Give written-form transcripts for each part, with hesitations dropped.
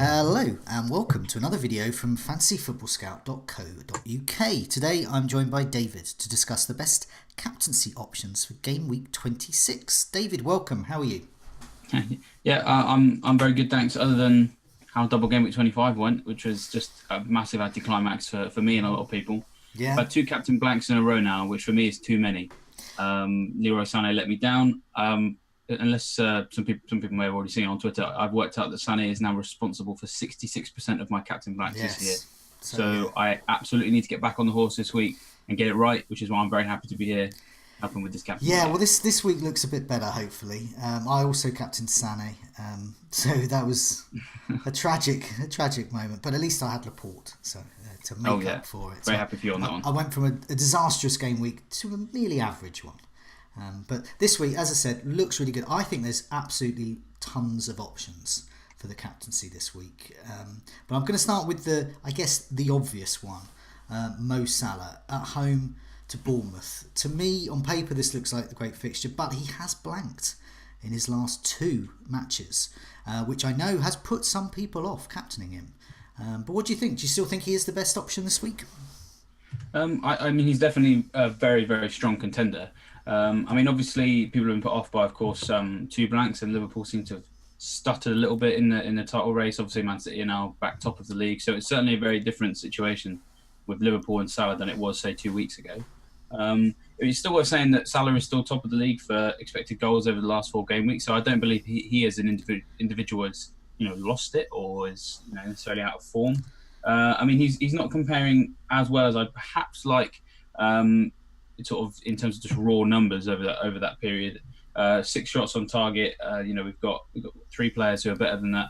Hello and welcome to another video from fantasyfootballscout.co.uk. Today I'm joined by David to discuss the best captaincy options for game week 26. David, welcome. How are you? I'm very good, thanks. Other than how double game week 25 went, which was just a massive anticlimax for me and a lot of people. Yeah. I've had two captain blanks in a row now, which for me is too many. Leroy Sané let me down. Unless some people may have already seen it on Twitter, I've worked out that Sané is now responsible for 66% of my captain blanks this year. So I absolutely need to get back on the horse this week and get it right, which is why I'm very happy to be here helping with this captain. Yeah, well, this week looks a bit better, hopefully. I also captained Sané, so that was a tragic moment. But at least I had Laporte, so to make up for it. Very happy for you on that one. I went from a disastrous game week to a merely average one. But this week, as I said, looks really good. I think there's absolutely tons of options for the captaincy this week. But I'm going to start with the obvious one, Mo Salah at home to Bournemouth. To me, on paper, this looks like the great fixture, but he has blanked in his last two matches, which I know has put some people off captaining him. But what do you think? Do you still think he is the best option this week? I mean, he's definitely a very, very strong contender. Obviously, people have been put off by, of course, two blanks, and Liverpool seem to have stuttered a little bit in the title race. Obviously, Man City are now back top of the league, so it's certainly a very different situation with Liverpool and Salah than it was, say, 2 weeks ago. It's still worth saying that Salah is still top of the league for expected goals over the last 4 game weeks, so I don't believe he as an individual has lost it or is necessarily out of form. He's not comparing as well as I'd perhaps like. Sort of in terms of just raw numbers over that period. 6 shots on target. We've got 3 players who are better than that.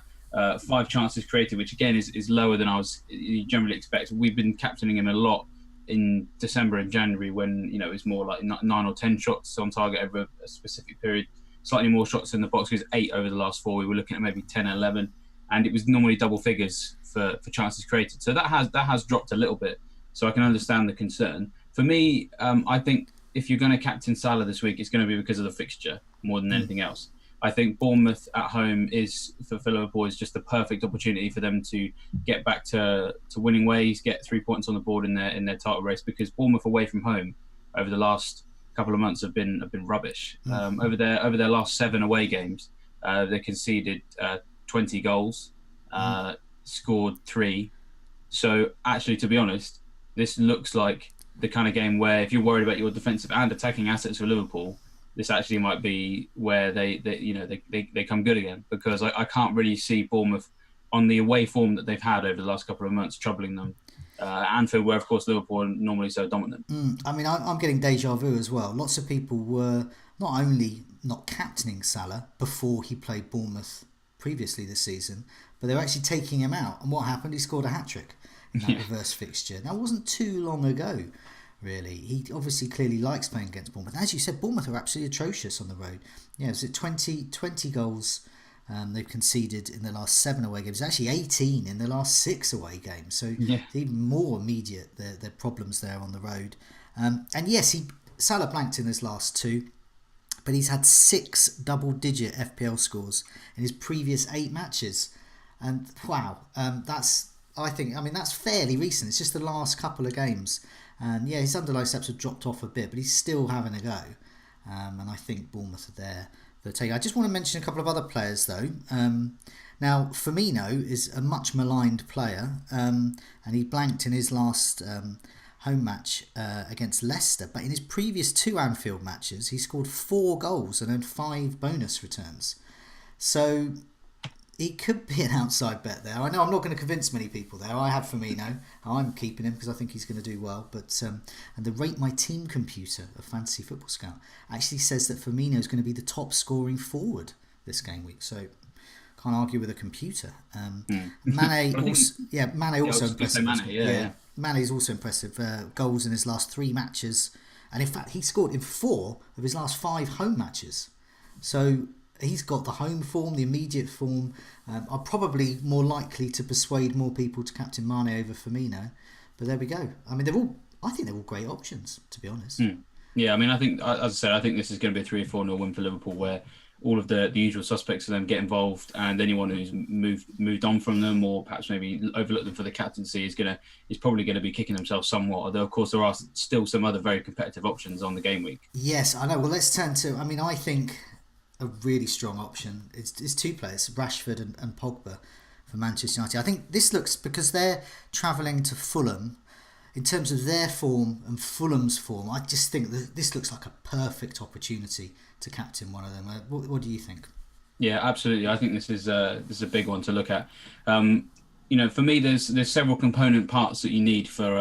5 chances created, which again is lower than you generally expect. We've been captaining him a lot in December and January when it was more like 9 or 10 shots on target over a specific period. Slightly more shots in the box. It was 8 over the last 4. We were looking at maybe 10 and 11, and it was normally double figures for chances created. So that has dropped a little bit. So I can understand the concern. For me, I think if you're going to captain Salah this week, it's going to be because of the fixture more than anything else. I think Bournemouth at home is, for Liverpool, is just the perfect opportunity for them to get back to winning ways, get 3 points on the board in their title race, because Bournemouth away from home over the last couple of months have been rubbish. Over their last 7 away games, they conceded 20 goals, scored 3. So actually, to be honest, this looks like the kind of game where if you're worried about your defensive and attacking assets for Liverpool, this actually might be where they come good again, because I can't really see Bournemouth on the away form that they've had over the last couple of months troubling them. Anfield, where of course Liverpool are normally so dominant. I'm getting deja vu as well. Lots of people were not only not captaining Salah before he played Bournemouth previously this season, but they were actually taking him out. And what happened? He scored a hat-trick in that reverse fixture. Now, it wasn't too long ago, really. He obviously clearly likes playing against Bournemouth. As you said, Bournemouth are absolutely atrocious on the road. Yeah, it was 20 goals they've conceded in the last 7 away games. Actually 18 in the last 6 away games. So even more immediate, their problems there on the road. And yes, Salah blanked in his last 2, but he's had 6 double-digit FPL scores in his previous 8 matches. And wow, that's fairly recent. It's just the last couple of games. And yeah, his underlying steps have dropped off a bit, but he's still having a go. And I think Bournemouth are there for the take. I just want to mention a couple of other players, though. Now, Firmino is a much maligned player, and he blanked in his last home match against Leicester. But in his previous 2 Anfield matches, he scored 4 goals and earned 5 bonus returns. So he could be an outside bet there. I know I'm not going to convince many people there. I have Firmino. I'm keeping him because I think he's going to do well. But and the Rate My Team computer of Fantasy Football Scout actually says that Firmino is going to be the top scoring forward this game week. So can't argue with a computer. Mane also impressive. Mane is also impressive. Goals in his last 3 matches, and in fact he scored in 4 of his last 5 home matches. So he's got the home form, the immediate form. Are probably more likely to persuade more people to captain Mane over Firmino. But there we go. I think they're all great options, to be honest. Yeah, I think, as I said, I think this is going to be a 3 or 4-0 win for Liverpool, where all of the usual suspects of them get involved, and anyone who's moved on from them or perhaps maybe overlooked them for the captaincy is probably gonna be kicking themselves somewhat. Although of course there are still some other very competitive options on the game week. Yes, I know. Well, let's turn to. I mean, I think a really strong option is two players, Rashford and Pogba for Manchester United. I think this looks, because they're travelling to Fulham, in terms of their form and Fulham's form, I just think that this looks like a perfect opportunity to captain one of them. What do you think? Yeah, absolutely. I think this is a big one to look at. For me, there's several component parts that you need for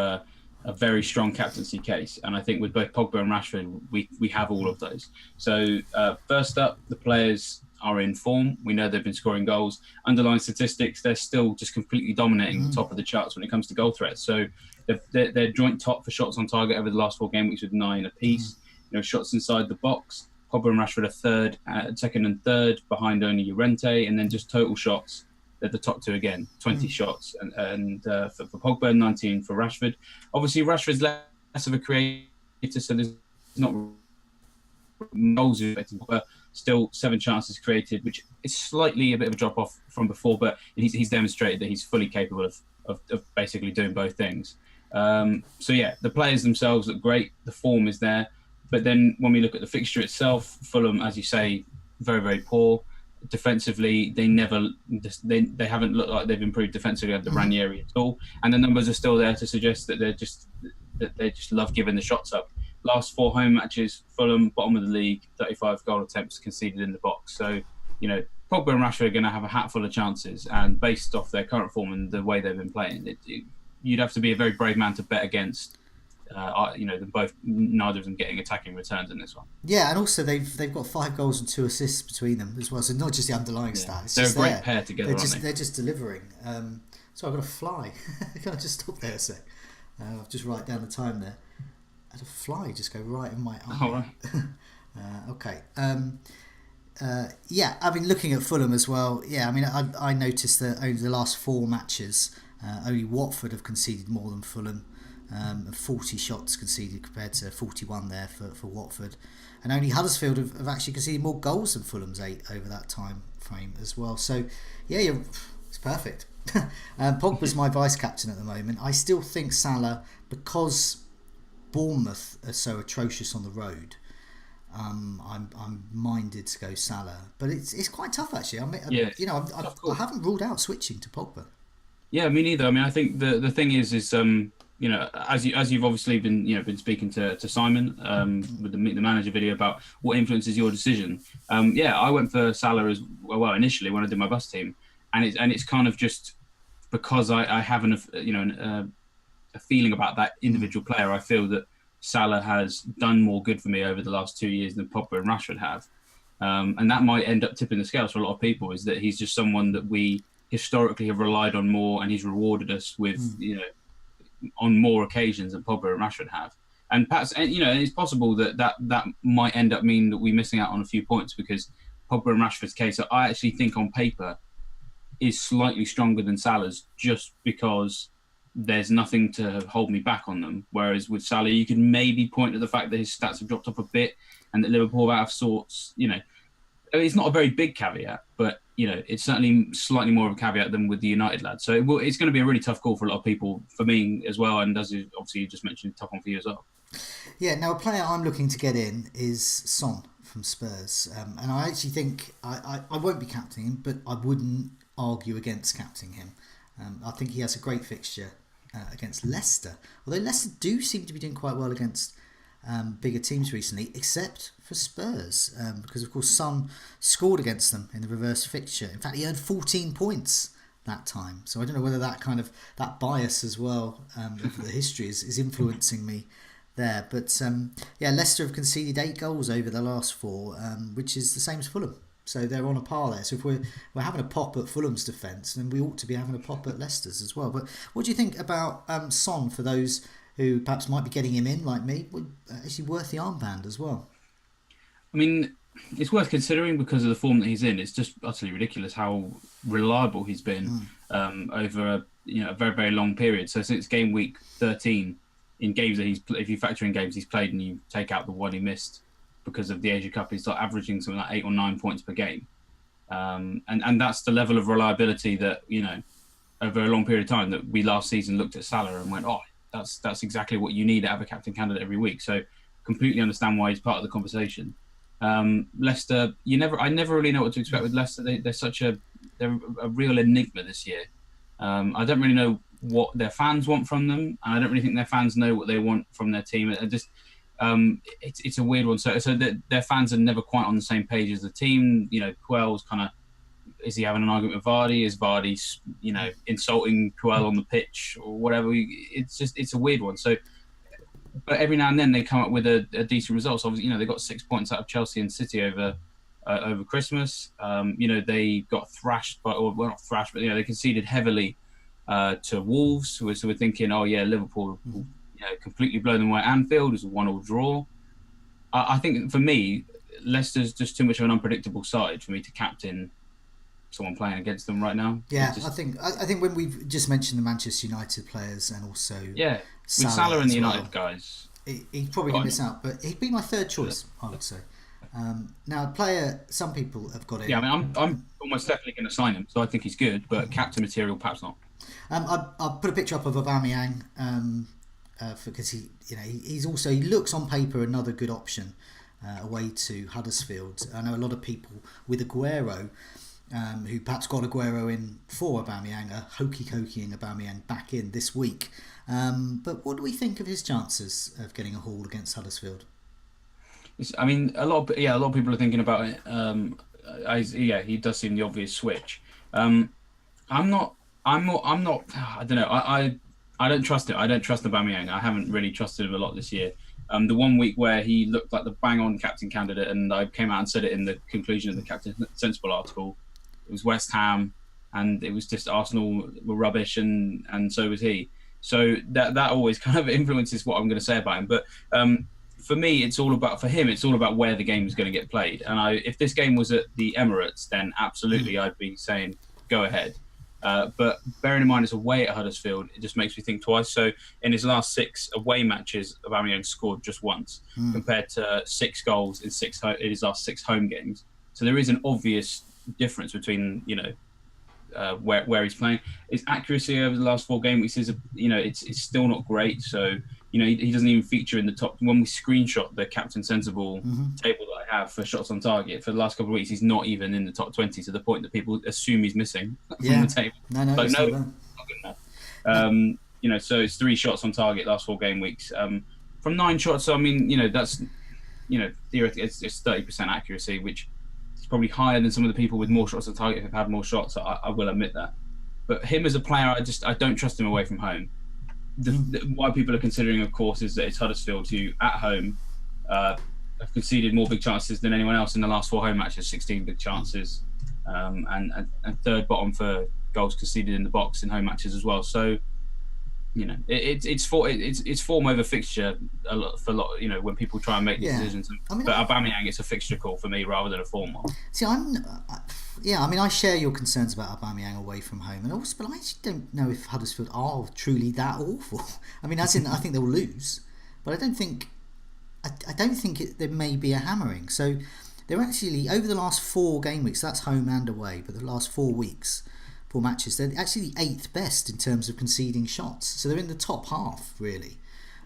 a very strong captaincy case, and I think with both Pogba and Rashford, we have all of those. So first up, the players are in form. We know they've been scoring goals. Underlying statistics, they're still just completely dominating the top of the charts when it comes to goal threats. So they're joint top for shots on target over the last 4 game weeks with 9 apiece. Shots inside the box, Pogba and Rashford are second and third behind only Llorente, and then just total shots, they're the top 2 again, 20 shots, and for Pogba, 19 for Rashford. Obviously, Rashford's less of a creator, so there's not goals expected, but still 7 chances created, which is slightly a bit of a drop off from before, but he's demonstrated that he's fully capable of basically doing both things. So yeah, the players themselves look great, the form is there. But then when we look at the fixture itself, Fulham, as you say, very, very poor. Defensively, they haven't looked like they've improved defensively under Ranieri at all. And the numbers are still there to suggest that they just love giving the shots up. Last 4 home matches, Fulham, bottom of the league, 35 goal attempts conceded in the box. So, Pogba and Rashford are going to have a hatful of chances. And based off their current form and the way they've been playing, you'd have to be a very brave man to bet against them both, neither of them getting attacking returns in this one. Yeah, and also they've got 5 goals and 2 assists between them as well. So not just the underlying stats. They're a great pair together, aren't they? They're just delivering. So I've got a fly. Can I just stop there a sec? I'll just write down the time there. I had a fly just go right in my eye. All right. Okay. Yeah, I mean, looking at Fulham as well. Yeah, I mean, I noticed that over the last 4 matches, only Watford have conceded more than Fulham. 40 shots conceded compared to 41 there for Watford, and only Huddersfield have actually conceded more goals than Fulham's 8 over that time frame as well. So yeah, it's perfect. Pogba's my vice captain at the moment. I still think Salah, because Bournemouth are so atrocious on the road, I'm minded to go Salah, but it's quite tough actually. I mean, I haven't ruled out switching to Pogba. Yeah, me neither. I mean, I think the thing is as you've obviously been speaking to Simon with the Meet the Manager video about what influences your decision. I went for Salah as well initially when I did my bus team, and it's kind of just because I have a feeling about that individual player. I feel that Salah has done more good for me over the last 2 years than Pogba and Rashford have, and that might end up tipping the scales for a lot of people. Is that he's just someone that we historically have relied on more, and he's rewarded us with on more occasions than Pogba and Rashford have. And perhaps, it's possible that might end up meaning that we're missing out on a few points, because Pogba and Rashford's case, I actually think on paper, is slightly stronger than Salah's, just because there's nothing to hold me back on them. Whereas with Salah, you could maybe point to the fact that his stats have dropped off a bit and that Liverpool are out of sorts. It's not a very big caveat, but it's certainly slightly more of a caveat than with the United lads. So it's going to be a really tough call for a lot of people, for me as well, and as obviously you just mentioned, tough one for you as well. Yeah, now a player I'm looking to get in is Son from Spurs, and I actually think I won't be captaining him, but I wouldn't argue against captaining him. I think he has a great fixture against Leicester, although Leicester do seem to be doing quite well against bigger teams recently, except for Spurs, because of course Son scored against them in the reverse fixture. In fact, he earned 14 points that time. So I don't know whether that bias as well of the history is influencing me there. But Leicester have conceded 8 goals over the last 4, which is the same as Fulham. So they're on a par there. So if we're having a pop at Fulham's defence, then we ought to be having a pop at Leicester's as well. But what do you think about Son, for those who perhaps might be getting him in, like me? Actually worth the armband as well? I mean, it's worth considering because of the form that he's in. It's just utterly ridiculous how reliable he's been over a very, very long period. So since game week 13, in games that if you factor in games he's played and you take out the one he missed because of the Asia Cup, he's like averaging something like 8 or 9 points per game. And that's the level of reliability that, over a long period of time that we last season looked at Salah and went, oh, that's exactly what you need to have a captain candidate every week. So completely understand why he's part of the conversation. Leicester, I never really know what to expect with Leicester. They're a real enigma this year. I don't really know what their fans want from them, and I don't really think their fans know what they want from their team. It's a weird one. So their fans are never quite on the same page as the team. Puel's kind of, is he having an argument with Vardy? Is Vardy, insulting Puel on the pitch or whatever? It's a weird one. So, but every now and then they come up with a decent result. So obviously, they got 6 points out of Chelsea and City over Christmas. They got thrashed, not thrashed, but they conceded heavily to Wolves. So we're thinking, oh yeah, Liverpool, completely blow them away at Anfield. It was a 1-1 draw. I think for me, Leicester's just too much of an unpredictable side for me to captain someone playing against them right now. Yeah, I think when we've just mentioned the Manchester United players and also with Salah and the United guys, he's probably going to miss out, but he'd be my third choice, I would say. Now, a player, some people have got it. Yeah, I mean, I'm almost definitely going to sign him, so I think he's good, but captain material, perhaps not. I'll put a picture up of Aubameyang because he looks on paper another good option away to Huddersfield. I know a lot of people with Aguero, who perhaps got Aguero in for Aubameyang, are hokey-cokeying Aubameyang back in this week. But what do we think of his chances of getting a haul against Huddersfield? I mean, a lot of people are thinking about it. He does seem the obvious switch. I'm not. I don't know. I don't trust it. I don't trust Aubameyang. I haven't really trusted him a lot this year. The 1 week where he looked like the bang-on captain candidate, and I came out and said it in the conclusion of the Captain Sensible article. It was West Ham, and it was just Arsenal were rubbish, and so was he. So that always kind of influences what I'm going to say about him. But for me, it's all about where the game is going to get played. And if this game was at the Emirates, then absolutely I'd be saying go ahead. But bearing in mind it's away at Huddersfield, it just makes me think twice. So in his last 6 away matches, Aubameyang scored just once, compared to 6 goals in his last 6 home games. So there is an obvious difference between where he's playing. His accuracy over the last 4 game weeks is it's still not great. So he doesn't even feature in the top. When we screenshot the Captain Sensible table that I have for shots on target for the last couple of weeks, he's not even in the top 20, to the point that people assume he's missing from the table. No, not good enough. So it's 3 shots on target last 4 game weeks. From 9 shots, I mean, that's theoretically it's 30% accuracy, which is probably higher than some of the people with more shots on target have had more shots. I will admit that. But him as a player, I don't trust him away from home. Why people are considering, of course, is that it's Huddersfield, who at home have conceded more big chances than anyone else in the last 4 home matches, 16 big chances, and third bottom for goals conceded in the box in home matches as well. So it's form over fixture for a lot. When people try and make decisions. But Aubameyang, it's a fixture call for me rather than a form one. See, I share your concerns about Aubameyang away from home, and also, but I actually don't know if Huddersfield are truly that awful. I mean, I think they'll lose, but I don't think there may be a hammering. So they're actually, over the last 4 game weeks, that's home and away, but the last 4 matches, they're actually the 8th best in terms of conceding shots. So they're in the top half, really.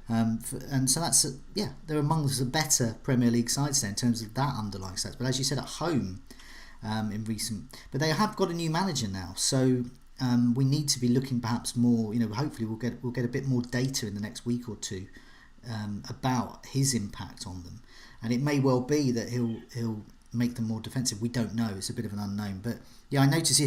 And so that's they're among the better Premier League sides there in terms of that underlying stats. But as you said, at home, but they have got a new manager now, so we need to be looking perhaps more. Hopefully we'll get a bit more data in the next week or 2 about his impact on them, and it may well be that he'll make them more defensive. We don't know; it's a bit of an unknown. But I noticed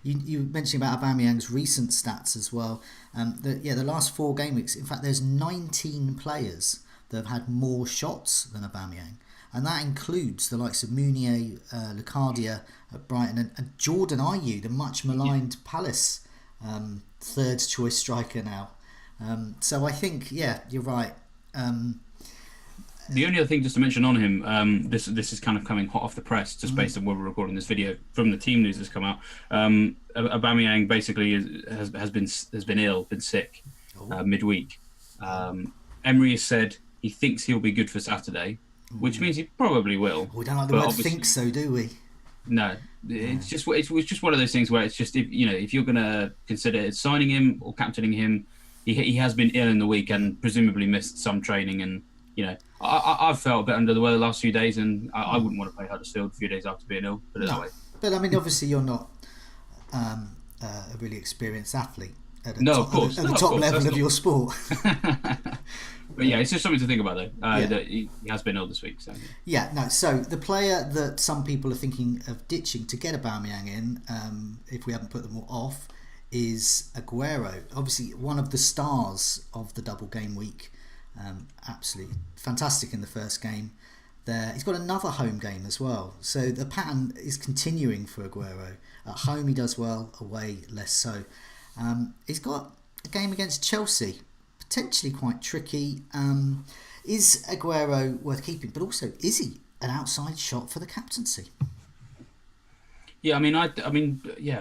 you mentioned about Aubameyang's recent stats as well. The last 4 game weeks. In fact, there's 19 players that have had more shots than Aubameyang. And that includes the likes of Mounier, Lucadia at Brighton, and Jordan Ayew, the much maligned Palace third choice striker now. So I think, you're right. The only other thing just to mention on him, this is kind of coming hot off the press, just based on where we're recording this video, from the team news that's come out. Aubameyang basically has been ill, been sick midweek. Emery has said he thinks he'll be good for Saturday. which means he probably will. We don't like the But word obviously, think so, do we? no, it's just one of those things where it's just, if you're going to consider signing him or captaining him, he has been ill in the week and presumably missed some training, and I've felt a bit under the weather the last few days, and I wouldn't want to play Huddersfield a few days after being ill. Put it that No. way. But I mean, obviously, you're not a really experienced athlete No, of course, at the top level that's of not. your sport. But yeah, it's just something to think about though. Yeah. That he has been ill this week. So Yeah, no. So the player that some people are thinking of ditching to get Aubameyang in, if we haven't put them all off, is Aguero. Obviously, one of the stars of the double game week. Absolutely fantastic in the first game. There, he's got another home game as well. So the pattern is continuing for Aguero. At home, he does well. Away, less so. He's got a game against Chelsea, potentially quite tricky. Is Aguero worth keeping? But also, is he an outside shot for the captaincy? yeah,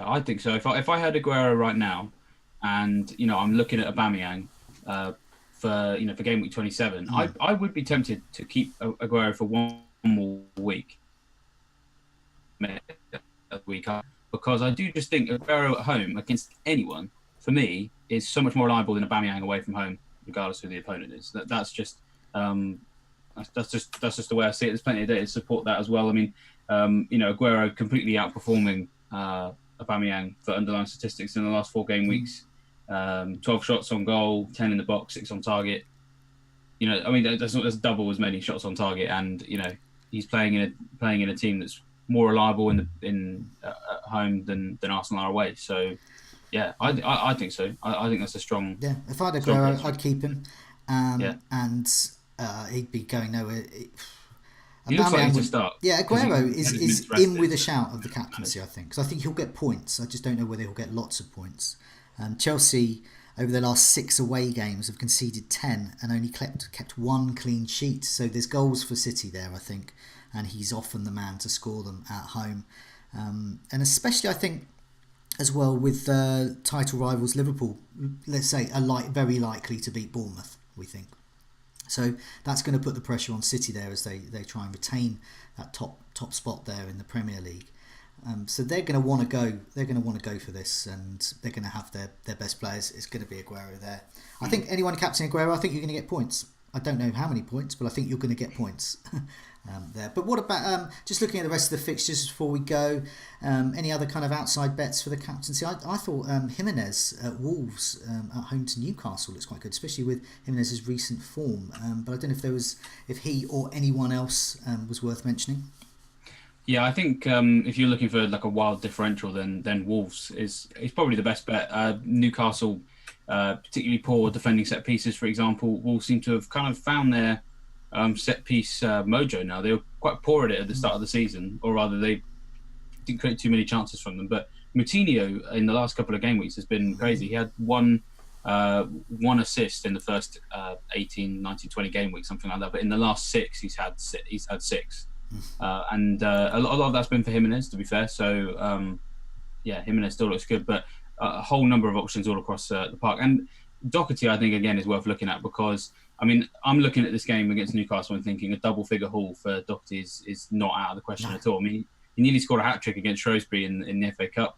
I think so. If I had Aguero right now, and I'm looking at Aubameyang, for game week 27, I would be tempted to keep Aguero for one more week, because I do just think Aguero at home against anyone, for me, is so much more reliable than Aubameyang away from home, regardless of who the opponent is. That's just the way I see it. There's plenty of data to support that as well. I mean, Aguero completely outperforming Aubameyang for underlying statistics in the last 4 game weeks. 12 shots on goal, 10 in the box, 6 on target. That's double as many shots on target, and he's playing in a team that's more reliable in at home than Arsenal are away. So yeah, I think so. I think that's a strong. Yeah, if I had strong Aguero, case. I'd keep him. Yeah. And he'd be going nowhere. He looks like Aubameyang he's a would- start. Yeah, Aguero Because he is had his minutes in with a rested. shout of the captaincy, I think. Because I think he'll get points. I just don't know whether he'll get lots of points. Chelsea, over the last 6 away games, have conceded 10 and only kept 1 clean sheet. So there's goals for City there, I think. And he's often the man to score them at home. And especially, I think, as well with title rivals Liverpool, let's say, are very likely to beat Bournemouth, we think. So that's going to put the pressure on City there as they try and retain that top spot there in the Premier League. So they're going to want to go. They're going to want to go for this, and they're going to have their best players. It's going to be Aguero there. I think anyone captaining Aguero, I think you're going to get points. I don't know how many points, but I think you're going to get points there. But what about just looking at the rest of the fixtures before we go? Any other kind of outside bets for the captaincy? I thought Jimenez at Wolves at home to Newcastle looks quite good, especially with Jimenez's recent form. But I don't know if he or anyone else was worth mentioning. Yeah, I think if you're looking for like a wild differential, then Wolves is probably the best bet. Newcastle, particularly poor defending set pieces, for example. Wolves seem to have kind of found their set piece mojo now. They were quite poor at it at the start of the season, or rather, they didn't create too many chances from them. But Moutinho in the last couple of game weeks has been crazy. He had one assist in the first 18, 19, 20 game weeks, something like that. But in the last 6, he's had 6. And a lot of that's been for Jimenez, to be fair. So Jimenez still looks good, but a whole number of options all across the park. And Doherty, I think, again, is worth looking at, because I'm looking at this game against Newcastle and thinking a double figure haul for Doherty is not out of the question at all. I mean, he nearly scored a hat trick against Shrewsbury in the FA Cup.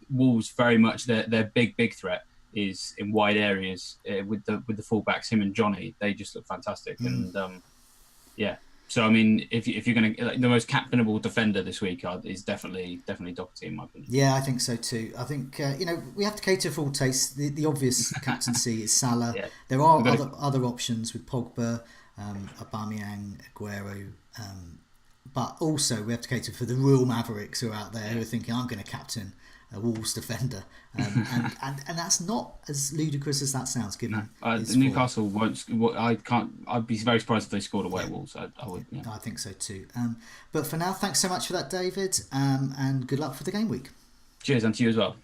Wolves very much their big threat is in wide areas with the fullbacks, him and Johnny. They just look fantastic, and yeah. So I mean, if you're going to, the most captainable defender this week is definitely Doherty, in my opinion. Yeah, I think so too. I think we have to cater for all tastes. The obvious captaincy is Salah. Yeah. There are other options with Pogba, Aubameyang, Aguero, but also we have to cater for the real mavericks who are out there who are thinking, I'm going to captain a Wolves defender, and that's not as ludicrous as that sounds. Given Newcastle won't. I'd be very surprised if they scored away at Wolves. I would. Yeah. I think so too. But for now, thanks so much for that, David, and good luck for the game week. Cheers, and to you as well.